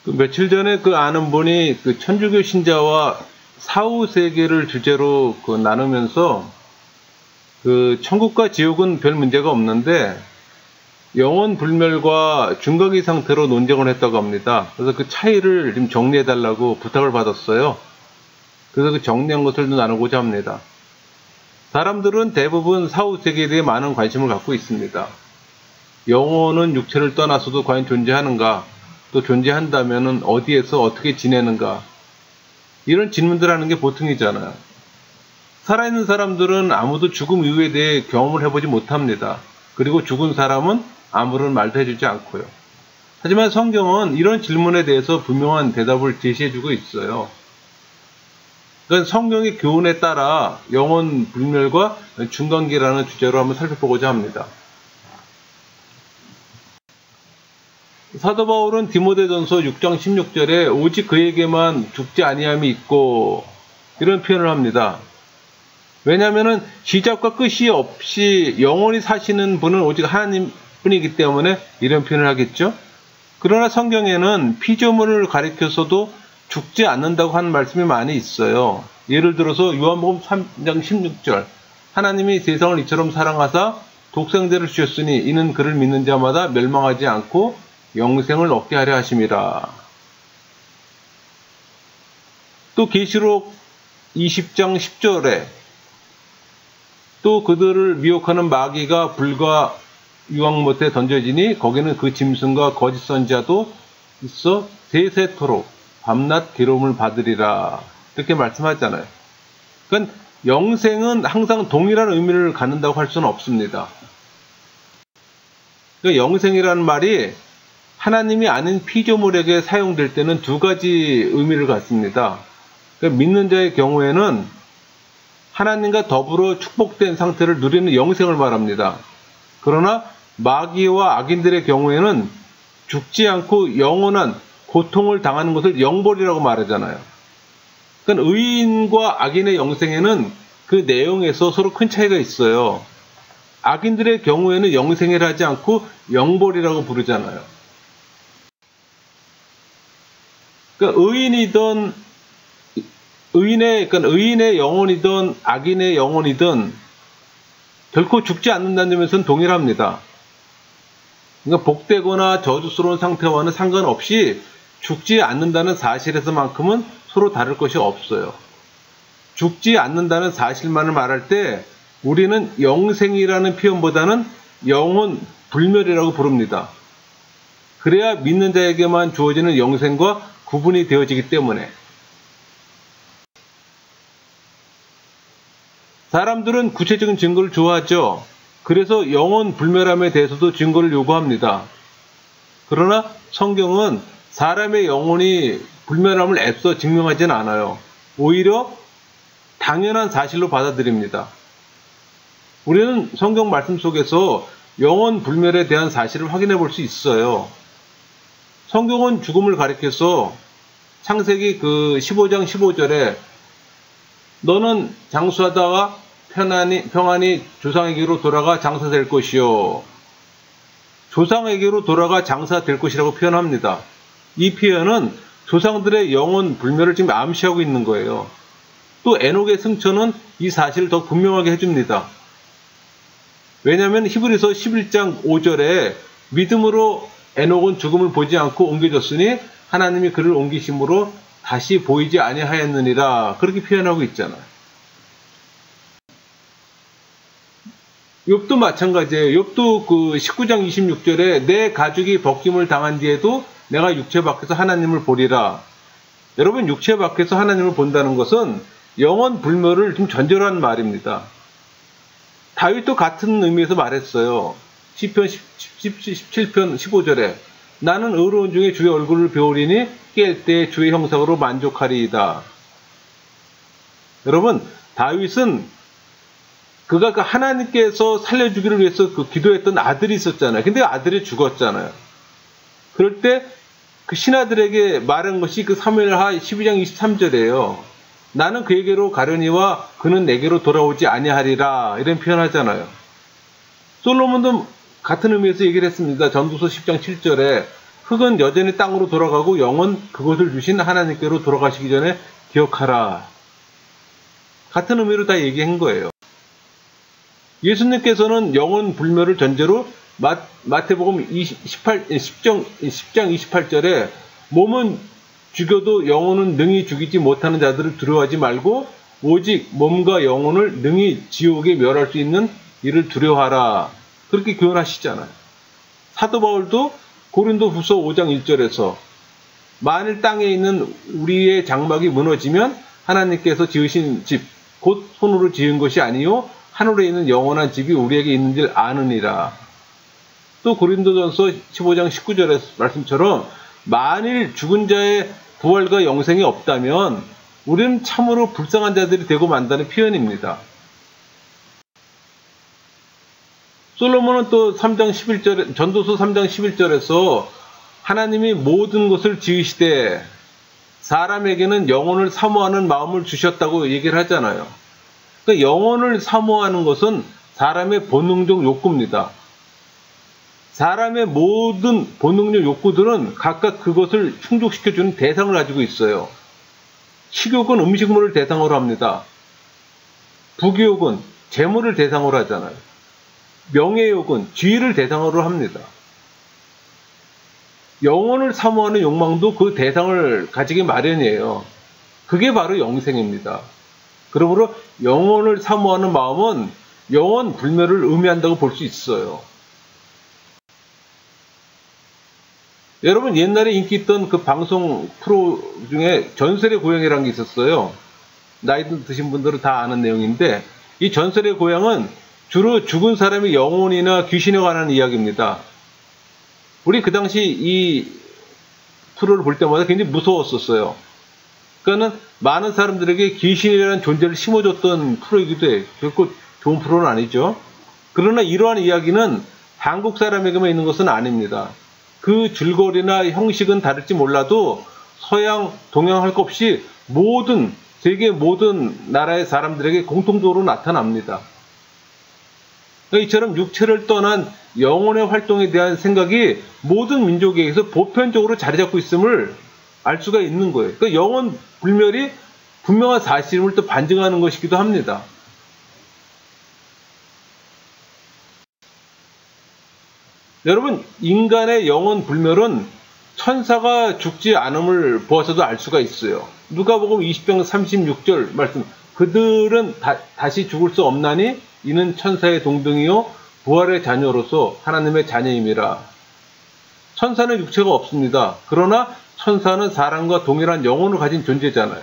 며칠 전에 아는 분이 천주교 신자와 사후 세계를 주제로 나누면서 천국과 지옥은 별 문제가 없는데 영혼 불멸과 중각의 상태로 논쟁을 했다고 합니다. 그래서 그 차이를 좀 정리해달라고 부탁을 받았어요. 그래서 그 정리한 것을 나누고자 합니다. 사람들은 대부분 사후 세계에 대해 많은 관심을 갖고 있습니다. 영혼은 육체를 떠나서도 과연 존재하는가? 또 존재한다면 어디에서 어떻게 지내는가? 이런 질문들 하는 게 보통이잖아요. 살아있는 사람들은 아무도 죽음 이후에 대해 경험을 해보지 못합니다. 그리고 죽은 사람은 아무런 말도 해주지 않고요. 하지만 성경은 이런 질문에 대해서 분명한 대답을 제시해주고 있어요. 그러니까 성경의 교훈에 따라 영혼 불멸과 중간계라는 주제로 한번 살펴보고자 합니다. 사도 바울은 디모데전서 6장 16절에 오직 그에게만 죽지 아니함이 있고 이런 표현을 합니다. 왜냐하면 시작과 끝이 없이 영원히 사시는 분은 오직 하나님 뿐이기 때문에 이런 표현을 하겠죠. 그러나 성경에는 피조물을 가리켜서도 죽지 않는다고 하는 말씀이 많이 있어요. 예를 들어서 요한복음 3장 16절 하나님이 세상을 이처럼 사랑하사 독생자를 주셨으니 이는 그를 믿는 자마다 멸망하지 않고 영생을 얻게 하려 하심이라. 또 계시록 20장 10절에 또 그들을 미혹하는 마귀가 불과 유황못에 던져지니 거기는 그 짐승과 거짓 선지자도 있어 세세토록 밤낮 괴로움을 받으리라. 이렇게 말씀하잖아요. 그러니까 영생은 항상 동일한 의미를 갖는다고 할 수는 없습니다. 그러니까 영생이라는 말이 하나님이 아닌 피조물에게 사용될 때는 두 가지 의미를 갖습니다. 그러니까 믿는 자의 경우에는 하나님과 더불어 축복된 상태를 누리는 영생을 말합니다. 그러나 마귀와 악인들의 경우에는 죽지 않고 영원한 고통을 당하는 것을 영벌이라고 말하잖아요. 그러니까 의인과 악인의 영생에는 그 내용에서 서로 큰 차이가 있어요. 악인들의 경우에는 영생이라 하지 않고 영벌이라고 부르잖아요. 그러니까 의인의 영혼이든 악인의 영혼이든 결코 죽지 않는다는 점에서는 동일합니다. 그러니까 복되거나 저주스러운 상태와는 상관없이 죽지 않는다는 사실에서만큼은 서로 다를 것이 없어요. 죽지 않는다는 사실만을 말할 때 우리는 영생이라는 표현보다는 영혼 불멸이라고 부릅니다. 그래야 믿는 자에게만 주어지는 영생과 구분이 되어지기 때문에. 사람들은 구체적인 증거를 좋아하죠. 그래서 영혼 불멸함에 대해서도 증거를 요구합니다. 그러나 성경은 사람의 영혼이 불멸함을 애써 증명하지는 않아요. 오히려 당연한 사실로 받아들입니다. 우리는 성경 말씀 속에서 영혼 불멸에 대한 사실을 확인해 볼 수 있어요. 성경은 죽음을 가리켜서 창세기 15장 15절에 너는 장수하다가 평안히 조상에게로 돌아가 장사될 것이요. 조상에게로 돌아가 장사될 것이라고 표현합니다. 이 표현은 조상들의 영혼 불멸을 지금 암시하고 있는 거예요. 또 에녹의 승천은 이 사실을 더 분명하게 해줍니다. 왜냐하면 히브리서 11장 5절에 믿음으로 에녹은 죽음을 보지 않고 옮겨졌으니 하나님이 그를 옮기심으로 다시 보이지 아니하였느니라. 그렇게 표현하고 있잖아요. 욥도 마찬가지예요. 욥도 19장 26절에 내 가죽이 벗김을 당한 뒤에도 내가 육체 밖에서 하나님을 보리라. 여러분, 육체 밖에서 하나님을 본다는 것은 영혼 불멸을 좀 전제로 말입니다. 다윗도 같은 의미에서 말했어요. 시편 17편 15절에 나는 의로운 중에 주의 얼굴을 배우리니 깰 때 주의 형상으로 만족하리이다. 여러분, 다윗은 그가 하나님께서 살려주기를 위해서 기도했던 아들이 있었잖아요. 근데 아들이 죽었잖아요. 그럴 때 그 신하들에게 말한 것이 사무엘하 12장 23절이에요. 나는 그에게로 가려니와 그는 내게로 돌아오지 아니하리라. 이런 표현하잖아요. 솔로몬도 같은 의미에서 얘기를 했습니다. 전도서 10장 7절에 흙은 여전히 땅으로 돌아가고 영은 그것을 주신 하나님께로 돌아가시기 전에 기억하라. 같은 의미로 다 얘기한 거예요. 예수님께서는 영혼 불멸을 전제로 마태복음 10장 28절에 몸은 죽여도 영혼은 능히 죽이지 못하는 자들을 두려워하지 말고 오직 몸과 영혼을 능히 지옥에 멸할 수 있는 이를 두려워하라. 그렇게 교훈하시잖아요. 사도 바울도 고린도후서 5장 1절에서 만일 땅에 있는 우리의 장막이 무너지면 하나님께서 지으신 집 곧 손으로 지은 것이 아니요 하늘에 있는 영원한 집이 우리에게 있는 줄 아느니라. 또 고린도전서 15장 19절의 말씀처럼 만일 죽은 자의 부활과 영생이 없다면 우리는 참으로 불쌍한 자들이 되고 만다는 표현입니다. 솔로몬은 또 3장 11절에, 전도서 3장 11절에서 하나님이 모든 것을 지으시되 사람에게는 영혼을 사모하는 마음을 주셨다고 얘기를 하잖아요. 그러니까 영혼을 사모하는 것은 사람의 본능적 욕구입니다. 사람의 모든 본능적 욕구들은 각각 그것을 충족시켜주는 대상을 가지고 있어요. 식욕은 음식물을 대상으로 합니다. 부귀욕은 재물을 대상으로 하잖아요. 명예욕은 지위를 대상으로 합니다. 영혼을 사모하는 욕망도 그 대상을 가지기 마련이에요. 그게 바로 영생입니다. 그러므로 영혼을 사모하는 마음은 영혼 불멸을 의미한다고 볼 수 있어요. 여러분 옛날에 인기 있던 그 방송 프로 중에 전설의 고향이라는 게 있었어요. 나이 드신 분들은 다 아는 내용인데 이 전설의 고향은 주로 죽은 사람의 영혼이나 귀신에 관한 이야기입니다. 우리 그 당시 이 프로를 볼 때마다 굉장히 무서웠었어요. 그러니까는 많은 사람들에게 귀신이라는 존재를 심어줬던 프로이기도 해요. 결코 좋은 프로는 아니죠. 그러나 이러한 이야기는 한국 사람에게만 있는 것은 아닙니다. 그 줄거리나 형식은 다를지 몰라도 서양, 동양 할 것 없이 세계 모든 나라의 사람들에게 공통적으로 나타납니다. 이처럼 육체를 떠난 영혼의 활동에 대한 생각이 모든 민족에게서 보편적으로 자리 잡고 있음을 알 수가 있는 거예요. 그러니까 영혼 불멸이 분명한 사실임을 또 반증하는 것이기도 합니다. 여러분, 인간의 영혼 불멸은 천사가 죽지 않음을 보아서도 알 수가 있어요. 누가복음 20장 36절 말씀. 그들은 다시 죽을 수 없나니 이는 천사의 동등이요 부활의 자녀로서 하나님의 자녀임이라. 천사는 육체가 없습니다. 그러나 천사는 사람과 동일한 영혼을 가진 존재잖아요.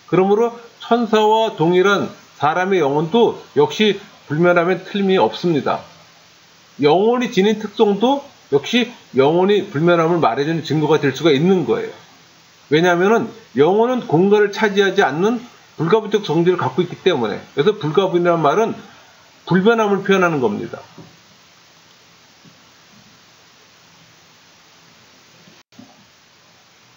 그러므로 천사와 동일한 사람의 영혼도 역시 불멸하면 틀림이 없습니다. 영혼이 지닌 특성도 역시 영혼이 불멸함을 말해주는 증거가 될 수가 있는 거예요. 왜냐하면 영혼은 공간을 차지하지 않는 불가분적 성질을 갖고 있기 때문에. 그래서 불가분이라는 말은 불변함을 표현하는 겁니다.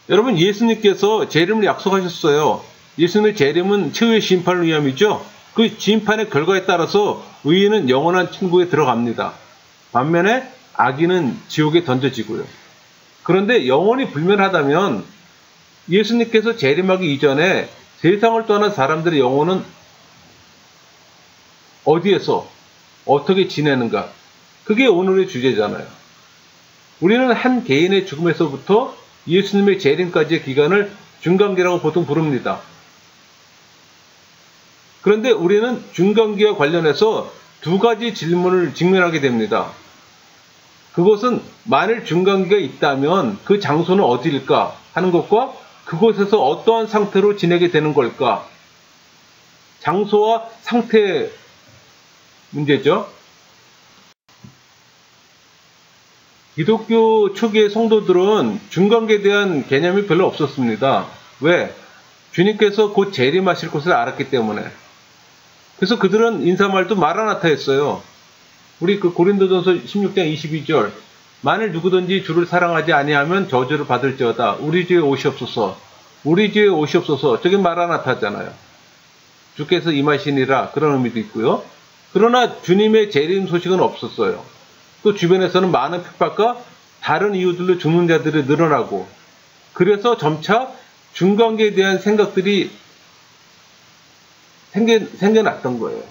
여러분, 예수님께서 재림을 약속하셨어요. 예수님의 재림은 최후의 심판을 위함이죠. 그 심판의 결과에 따라서 의인은 영원한 천국에 들어갑니다. 반면에 악인은 지옥에 던져지고요. 그런데 영혼이 불멸하다면 예수님께서 재림하기 이전에 세상을 떠난 사람들의 영혼은 어디에서 어떻게 지내는가? 그게 오늘의 주제잖아요. 우리는 한 개인의 죽음에서부터 예수님의 재림까지의 기간을 중간기라고 보통 부릅니다. 그런데 우리는 중간기와 관련해서 두 가지 질문을 직면하게 됩니다. 그것은 만일 중간기가 있다면 그 장소는 어디일까 하는 것과 그곳에서 어떠한 상태로 지내게 되는 걸까? 장소와 상태 문제죠. 기독교 초기의 성도들은 중간기에 대한 개념이 별로 없었습니다. 왜? 주님께서 곧 재림하실 것을 알았기 때문에. 그래서 그들은 인사말도 마라나타 했어요. 우리 그 고린도전서 16장 22절 만일 누구든지 주를 사랑하지 아니하면 저주를 받을지어다. 우리 주에 오시옵소서. 우리 주에 오시옵소서. 저게 마라나타잖아요. 주께서 임하시니라 그런 의미도 있고요. 그러나 주님의 재림 소식은 없었어요. 또 주변에서는 많은 핍박과 다른 이유들로 죽는 자들이 늘어나고, 그래서 점차 중간계에 대한 생각들이 생겨났던 거예요.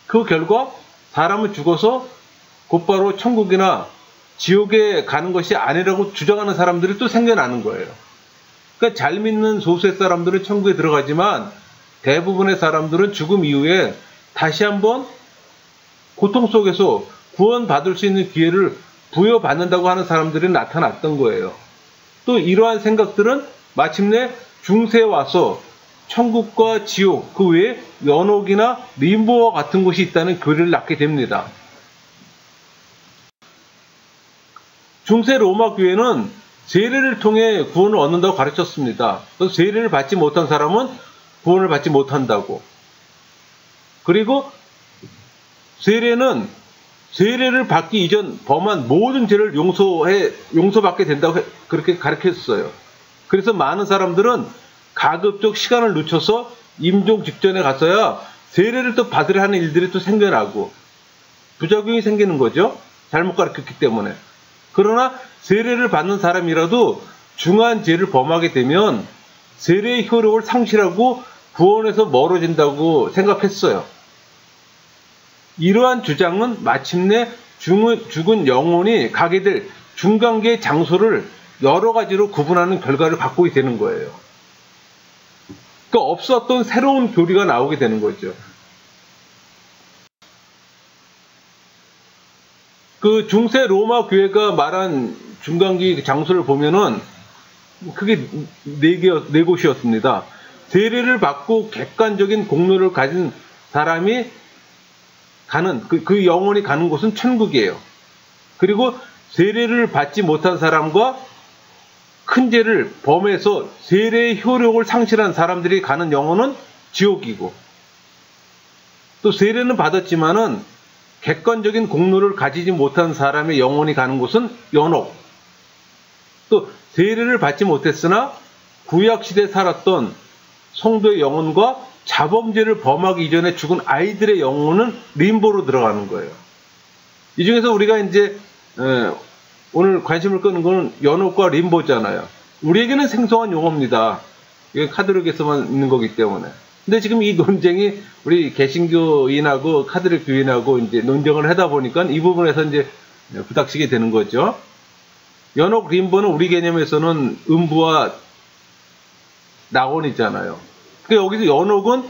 그 결과 사람은 죽어서 곧바로 천국이나 지옥에 가는 것이 아니라고 주장하는 사람들이 또 생겨나는 거예요. 그러니까 잘 믿는 소수의 사람들은 천국에 들어가지만 대부분의 사람들은 죽음 이후에 다시 한번 고통 속에서 구원받을 수 있는 기회를 부여받는다고 하는 사람들이 나타났던 거예요. 또 이러한 생각들은 마침내 중세에 와서 천국과 지옥, 그 외에 연옥이나 림보와 같은 곳이 있다는 교리를 낳게 됩니다. 중세 로마 교회는 세례를 통해 구원을 얻는다고 가르쳤습니다. 그래서 세례를 받지 못한 사람은 구원을 받지 못한다고. 그리고 세례를 받기 이전 범한 모든 죄를 용서받게 된다고 그렇게 가르쳤어요. 그래서 많은 사람들은 가급적 시간을 늦춰서 임종 직전에 가서야 세례를 또 받으려 하는 일들이 또 생겨나고 부작용이 생기는 거죠. 잘못 가르쳤기 때문에. 그러나 세례를 받는 사람이라도 중한 죄를 범하게 되면 세례의 효력을 상실하고 구원에서 멀어진다고 생각했어요. 이러한 주장은 마침내 죽은 영혼이 가게 될 중간계의 장소를 여러 가지로 구분하는 결과를 갖고 되는 거예요. 그러니까 없었던 새로운 교리가 나오게 되는 거죠. 그 중세 로마 교회가 말한 중간기 장소를 보면은 크게 네 곳이었습니다. 세례를 받고 객관적인 공로를 가진 사람이 가는 그 영혼이 가는 곳은 천국이에요. 그리고 세례를 받지 못한 사람과 큰 죄를 범해서 세례의 효력을 상실한 사람들이 가는 영혼은 지옥이고, 또 세례는 받았지만은 객관적인 공로를 가지지 못한 사람의 영혼이 가는 곳은 연옥. 또 세례를 받지 못했으나 구약시대에 살았던 성도의 영혼과 자범죄를 범하기 이전에 죽은 아이들의 영혼은 림보로 들어가는 거예요. 이 중에서 우리가 이제 오늘 관심을 끄는 것은 연옥과 림보잖아요. 우리에게는 생소한 용어입니다. 이게 카톨릭에서만 있는 거기 때문에. 근데 지금 이 논쟁이 우리 개신교인하고 카톨릭 교인하고 이제 논쟁을 하다 보니까 이 부분에서 이제 부닥치게 되는 거죠. 연옥, 림보는 우리 개념에서는 음부와 낙원이잖아요. 그러니까 여기서 연옥은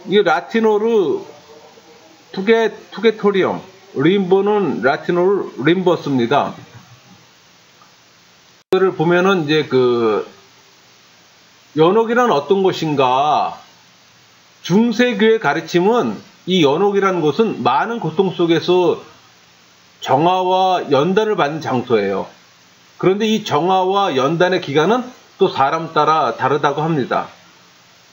이 라틴어로 투게토리엄, 림보는 라틴어로 림버스입니다. 이거를 보면은 이제 그 연옥이란 어떤 것인가? 중세교의 가르침은 이 연옥이라는 곳은 많은 고통 속에서 정화와 연단을 받는 장소예요. 그런데 이 정화와 연단의 기간은 또 사람 따라 다르다고 합니다.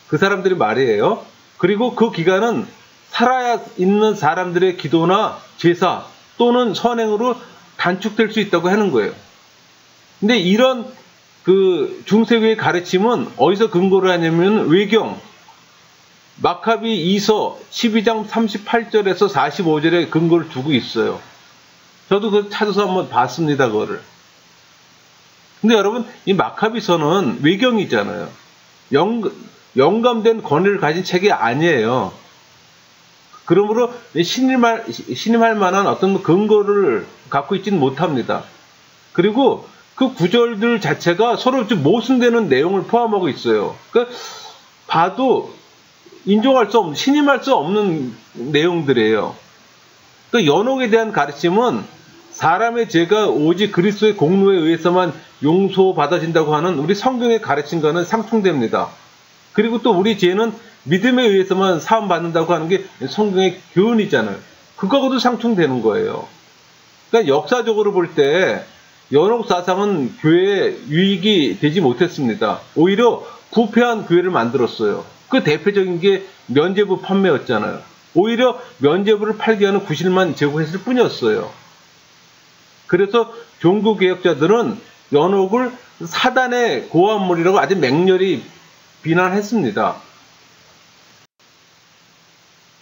그 사람들이 말이에요. 그리고 그 기간은 살아야 있는 사람들의 기도나 제사 또는 선행으로 단축될 수 있다고 하는 거예요. 근데 이런 그 중세교의 가르침은 어디서 근거를 하냐면 외경 마카비 2서 12장 38절에서 45절에 근거를 두고 있어요. 저도 그거 찾아서 한번 봤습니다, 그거를. 근데 여러분, 이 마카비서는 외경이잖아요. 영감된 권위를 가진 책이 아니에요. 그러므로 신임할 만한 어떤 근거를 갖고 있지는 못합니다. 그리고 그 구절들 자체가 서로 좀 모순되는 내용을 포함하고 있어요. 그러니까 봐도 신임할 수 없는 내용들이에요. 그러니까 연옥에 대한 가르침은 사람의 죄가 오직 그리스도의 공로에 의해서만 용서받아진다고 하는 우리 성경의 가르침과는 상충됩니다. 그리고 또 우리 죄는 믿음에 의해서만 사함받는다고 하는 게 성경의 교훈이잖아요. 그거하고도 상충되는 거예요. 그러니까 역사적으로 볼 때 연옥 사상은 교회에 유익이 되지 못했습니다. 오히려 부패한 교회를 만들었어요. 그 대표적인 게 면죄부 판매였잖아요. 오히려 면죄부를 팔게 하는 구실만 제공했을 뿐이었어요. 그래서 종교개혁자들은 연옥을 사단의 고아물이라고 아주 맹렬히 비난했습니다.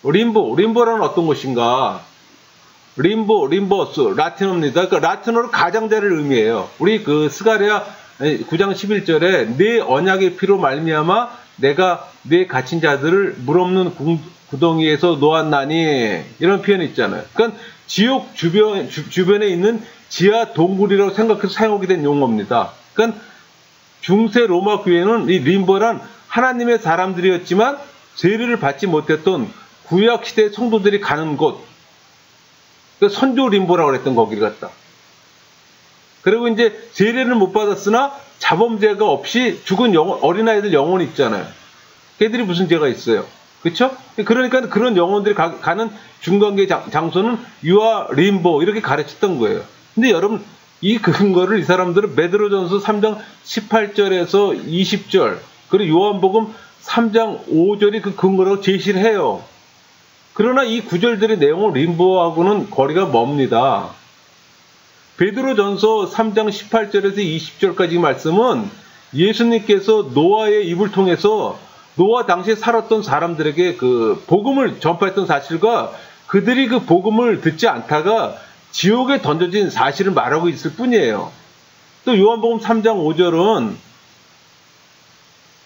림보라는 어떤 것인가? 림보, 림버스, 라틴어입니다. 그러니까 라틴어로 가장자를 의미해요. 우리 그 스가랴 9장 11절에 내 언약의 피로 말미암아 내가 내 갇힌 자들을 물 없는 구덩이에서 놓았나니, 이런 표현이 있잖아요. 그러니까 지옥 주변에 있는 지하 동굴이라고 생각해서 사용하게 된 용어입니다. 그러니까 중세 로마 교회는 이 림보란 하나님의 사람들이었지만 세례를 받지 못했던 구약 시대 성도들이 가는 곳, 그 선조 림보라고 그랬던 거기를 갖다. 그리고 이제 세례를 못 받았으나 자범죄가 없이 죽은 어린아이들 영혼 있잖아요. 걔들이 무슨 죄가 있어요? 그렇죠? 그러니까 그런 영혼들이 가는 중간계 장소는 유아 림보 이렇게 가르쳤던 거예요. 근데 여러분, 이 근거를 이 사람들은 베드로전서 3장 18절에서 20절 그리고 요한복음 3장 5절이 그 근거라고 제시를 해요. 그러나 이 구절들의 내용은 림보하고는 거리가 멉니다. 베드로전서 3장 18절에서 20절까지 말씀은 예수님께서 노아의 입을 통해서 노아 당시에 살았던 사람들에게 그 복음을 전파했던 사실과 그들이 그 복음을 듣지 않다가 지옥에 던져진 사실을 말하고 있을 뿐이에요. 또 요한복음 3장 5절은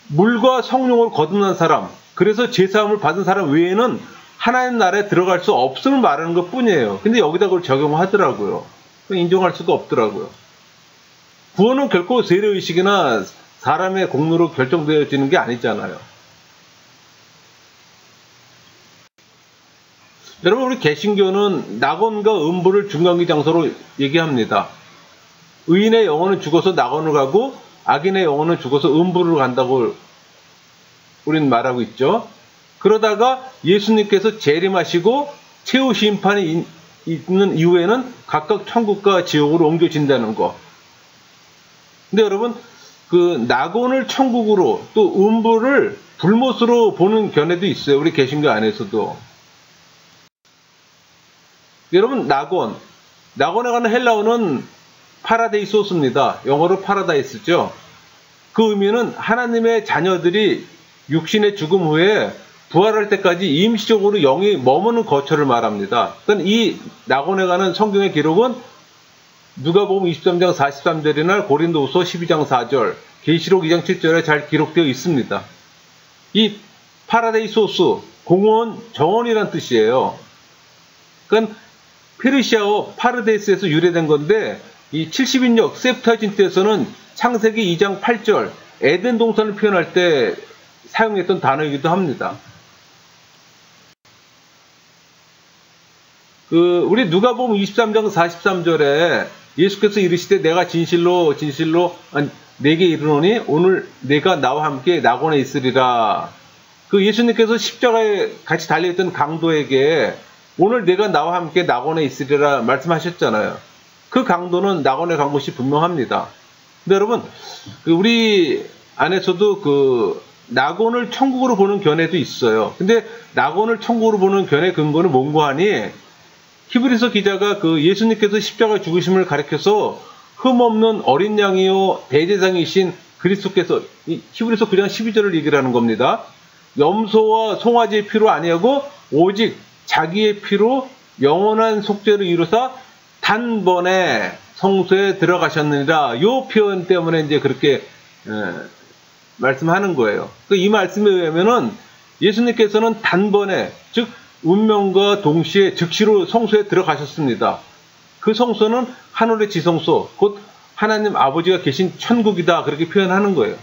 물과 성령으로 거듭난 사람, 그래서 제사함을 받은 사람 외에는 하나님 나라에 들어갈 수 없음을 말하는 것 뿐이에요. 근데 여기다 그걸 적용하더라고요. 인정할 수가 없더라고요. 구원은 결코 세례의식이나 사람의 공로로 결정되어지는 게 아니잖아요. 여러분, 우리 개신교는 낙원과 음부를 중간기 장소로 얘기합니다. 의인의 영혼은 죽어서 낙원을 가고 악인의 영혼은 죽어서 음부를 간다고 우리는 말하고 있죠. 그러다가 예수님께서 재림하시고 최후 심판이 있는 이후에는 각각 천국과 지옥으로 옮겨진다는 거. 근데 여러분, 그 낙원을 천국으로 또 음부를 불못으로 보는 견해도 있어요. 우리 개신교 안에서도. 여러분, 낙원에 가는 헬라어는 파라데이소스입니다. 영어로 파라다이스죠. 그 의미는 하나님의 자녀들이 육신의 죽음 후에 부활할 때까지 임시적으로 영이 머무는 거처를 말합니다. 그러니까 이 낙원에 가는 성경의 기록은 누가복음 23장 43절이나 고린도후서 12장 4절, 계시록 2장 7절에 잘 기록되어 있습니다. 이 파라데이소스, 공원, 정원이란 뜻이에요. 그러니까 페르시아어 파르데스에서 유래된 건데, 이 70인역 셉타진트에서는 창세기 2장 8절 에덴 동산을 표현할 때 사용했던 단어이기도 합니다. 우리 누가복음 23장 43절에 예수께서 이르시되 내가 진실로 내게 이르노니 오늘 내가 나와 함께 낙원에 있으리라. 그 예수님께서 십자가에 같이 달려있던 강도에게 오늘 내가 나와 함께 낙원에 있으리라 말씀하셨잖아요. 그 강도는 낙원에 간 것이 분명합니다. 근데 여러분, 우리 안에서도 그 낙원을 천국으로 보는 견해도 있어요. 근데 낙원을 천국으로 보는 견해 근거는 뭔고 하니, 히브리서 기자가 그 예수님께서 십자가 죽으심을 가리켜서 흠없는 어린 양이요 대제사장이신 그리스도께서, 히브리서 9장 12절을 얘기를 하는 겁니다. 염소와 송아지의 피로 아니하고 오직 자기의 피로 영원한 속죄를 이루사 단번에 성소에 들어가셨느니라. 이 표현 때문에 이제 그렇게 말씀하는 거예요. 이 말씀에 의하면은 예수님께서는 단번에, 즉 운명과 동시에 즉시로 성소에 들어가셨습니다. 그 성소는 하늘의 지성소, 곧 하나님 아버지가 계신 천국이다, 그렇게 표현하는 거예요.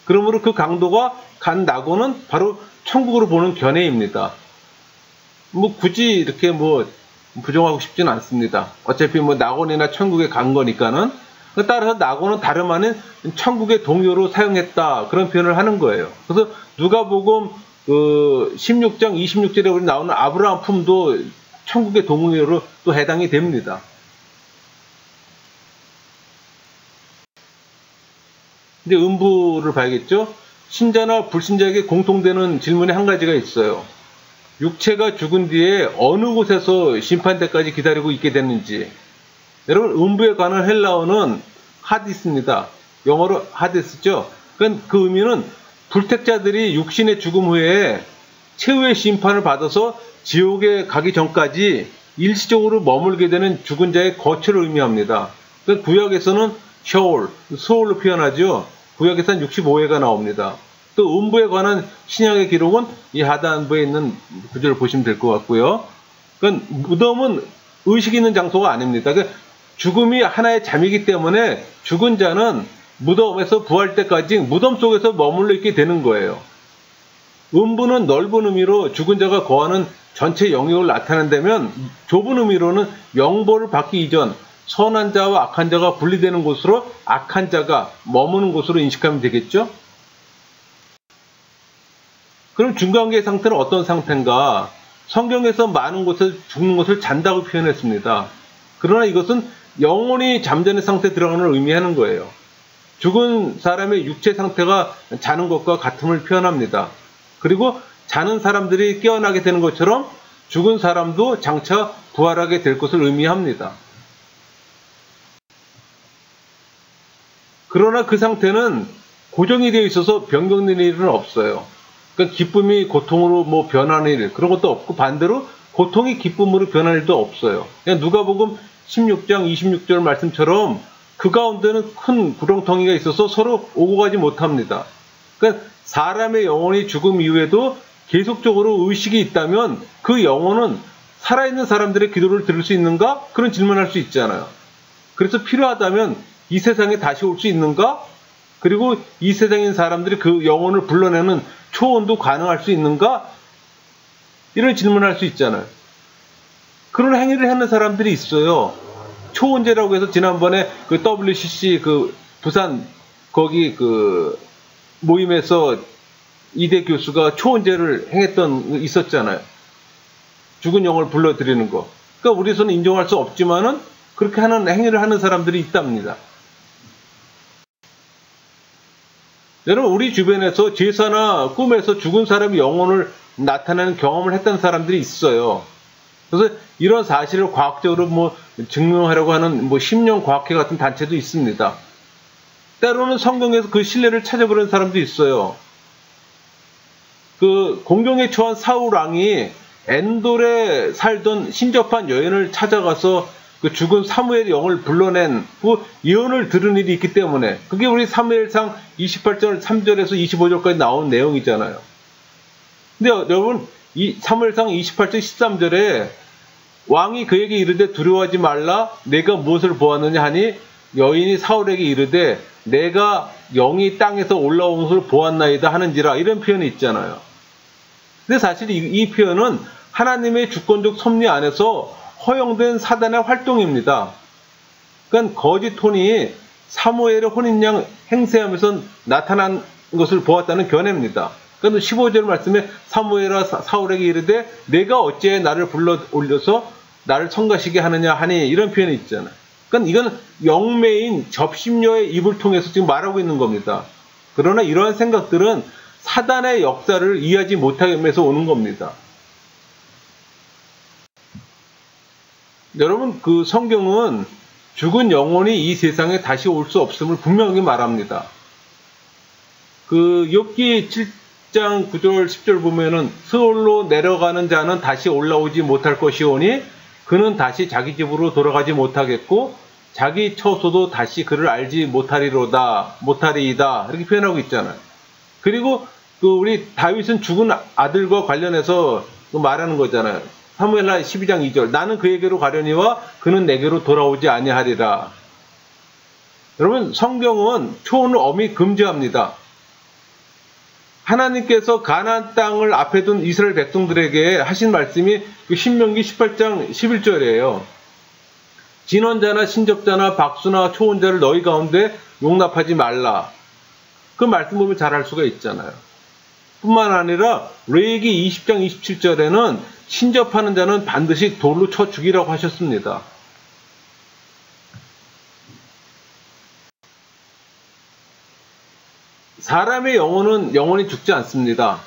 그러므로 그 강도가 간 낙원은 바로 천국으로 보는 견해입니다. 굳이 이렇게 부정하고 싶지는 않습니다. 어차피 낙원이나 천국에 간 거니까는. 따라서 낙원은 다름 아닌 천국의 동요로 사용했다, 그런 표현을 하는 거예요. 그래서 누가복음 16장 26절에 우리 나오는 아브라함 품도 천국의 동요로 또 해당이 됩니다. 이제 음부를 봐야겠죠. 신자나 불신자에게 공통되는 질문이 한 가지가 있어요. 육체가 죽은 뒤에 어느 곳에서 심판대까지 기다리고 있게 됐는지. 여러분, 음부에 관한 헬라어는 하디스입니다. 영어로 하디스죠. 그 의미는 불택자들이 육신의 죽음 후에 최후의 심판을 받아서 지옥에 가기 전까지 일시적으로 머물게 되는 죽은 자의 거처를 의미합니다. 그러니까 구약에서는 셔올, 수올로 표현하죠. 구약에서는 65회가 나옵니다. 또 음부에 관한 신약의 기록은 이 하단부에 있는 구절을 보시면 될 것 같고요. 그러니까 무덤은 의식 있는 장소가 아닙니다. 그러니까 죽음이 하나의 잠이기 때문에 죽은 자는 무덤에서 부활 때까지 무덤 속에서 머물러 있게 되는 거예요. 음부는 넓은 의미로 죽은 자가 거하는 전체 영역을 나타낸다면, 좁은 의미로는 영벌을 받기 이전 선한 자와 악한 자가 분리되는 곳으로 악한 자가 머무는 곳으로 인식하면 되겠죠? 그럼 중간계의 상태는 어떤 상태인가? 성경에서 많은 곳에서 죽는 것을 잔다고 표현했습니다. 그러나 이것은 영혼이 잠자는 상태에 들어가는 걸 의미하는 거예요. 죽은 사람의 육체 상태가 자는 것과 같음을 표현합니다. 그리고 자는 사람들이 깨어나게 되는 것처럼 죽은 사람도 장차 부활하게 될 것을 의미합니다. 그러나 그 상태는 고정이 되어 있어서 변경되는 일은 없어요. 그러니까 기쁨이 고통으로 변하는 일, 그런 것도 없고, 반대로 고통이 기쁨으로 변하는 일도 없어요. 그냥 누가복음 16장 26절 말씀처럼 그 가운데는 큰 구렁텅이가 있어서 서로 오고 가지 못합니다. 그러니까 사람의 영혼이 죽음 이후에도 계속적으로 의식이 있다면 그 영혼은 살아있는 사람들의 기도를 들을 수 있는가? 그런 질문을 할 수 있잖아요. 그래서 필요하다면 이 세상에 다시 올 수 있는가? 그리고 이 세상에 있는 사람들이 그 영혼을 불러내는 초혼도 가능할 수 있는가? 이런 질문을 할 수 있잖아요. 그런 행위를 하는 사람들이 있어요. 초혼제라고 해서 지난번에 그 WCC 그 부산 거기 그 모임에서 이대 교수가 초혼제를 행했던 있었잖아요. 죽은 영혼을 불러들이는 거. 그러니까 우리에서는 인정할 수 없지만은 그렇게 하는 행위를 하는 사람들이 있답니다. 여러분, 우리 주변에서 제사나 꿈에서 죽은 사람의 영혼을 나타내는 경험을 했던 사람들이 있어요. 그래서 이런 사실을 과학적으로 증명하려고 하는 심령과학회 같은 단체도 있습니다. 때로는 성경에서 그 신뢰를 찾아보는 사람도 있어요. 그 공경에 처한 사울 왕이 엔돌에 살던 신접한 여인을 찾아가서 그 죽은 사무엘의 영을 불러낸 그 예언을 들은 일이 있기 때문에, 그게 우리 사무엘상 28절 3절에서 25절까지 나온 내용이잖아요. 근데 여러분, 이 사무엘상 28절 13절에 왕이 그에게 이르되 두려워하지 말라, 내가 무엇을 보았느냐 하니 여인이 사울에게 이르되 내가 영이 땅에서 올라온 것을 보았나이다 하는지라, 이런 표현이 있잖아요. 근데 사실 이 표현은 하나님의 주권적 섭리 안에서 허용된 사단의 활동입니다. 그러니까 거짓 혼이 사무엘의 혼인양 행세하면서 나타난 것을 보았다는 견해입니다. 그러니까 15절 말씀에 사무엘아 사울에게 이르되 내가 어찌해 나를 불러 올려서 나를 청가시게 하느냐 하니, 이런 표현이 있잖아요. 그러니까 이건 영매인 접심녀의 입을 통해서 지금 말하고 있는 겁니다. 그러나 이러한 생각들은 사단의 역사를 이해하지 못하면서 오는 겁니다. 여러분, 그 성경은 죽은 영혼이 이 세상에 다시 올 수 없음을 분명히 말합니다. 그 욥기 7장 9절 10절 보면은 스올로 내려가는 자는 다시 올라오지 못할 것이오니 그는 다시 자기 집으로 돌아가지 못하겠고 자기 처소도 다시 그를 알지 못하리이다, 이렇게 표현하고 있잖아요. 그리고 그 우리 다윗은 죽은 아들과 관련해서 말하는 거잖아요. 사무엘하 12장 2절 나는 그에게로 가려니와 그는 내게로 돌아오지 아니하리라. 여러분, 성경은 초혼을 엄히 금지합니다. 하나님께서 가나안 땅을 앞에 둔 이스라엘 백성들에게 하신 말씀이 그 신명기 18장 11절이에요. 진언자나 신접자나 박수나 초혼자를 너희 가운데 용납하지 말라. 그 말씀 보면 잘 알 수가 있잖아요. 뿐만 아니라 레위기 20장 27절에는 신접하는 자는 반드시 돌로 쳐 죽이라고 하셨습니다. 사람의 영혼은 영원히 죽지 않습니다.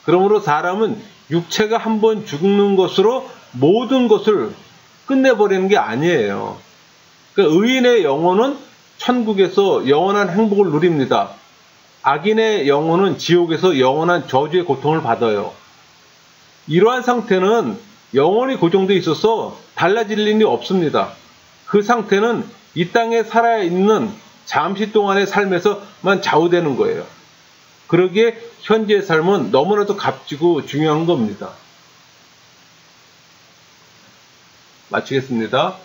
그러므로 사람은 육체가 한번 죽는 것으로 모든 것을 끝내버리는 게 아니에요. 그러니까 의인의 영혼은 천국에서 영원한 행복을 누립니다. 악인의 영혼은 지옥에서 영원한 저주의 고통을 받아요. 이러한 상태는 영원히 고정되어 있어서 달라질 일이 없습니다. 그 상태는 이 땅에 살아있는 잠시 동안의 삶에서만 좌우되는 거예요. 그러기에 현재의 삶은 너무나도 값지고 중요한 겁니다. 마치겠습니다.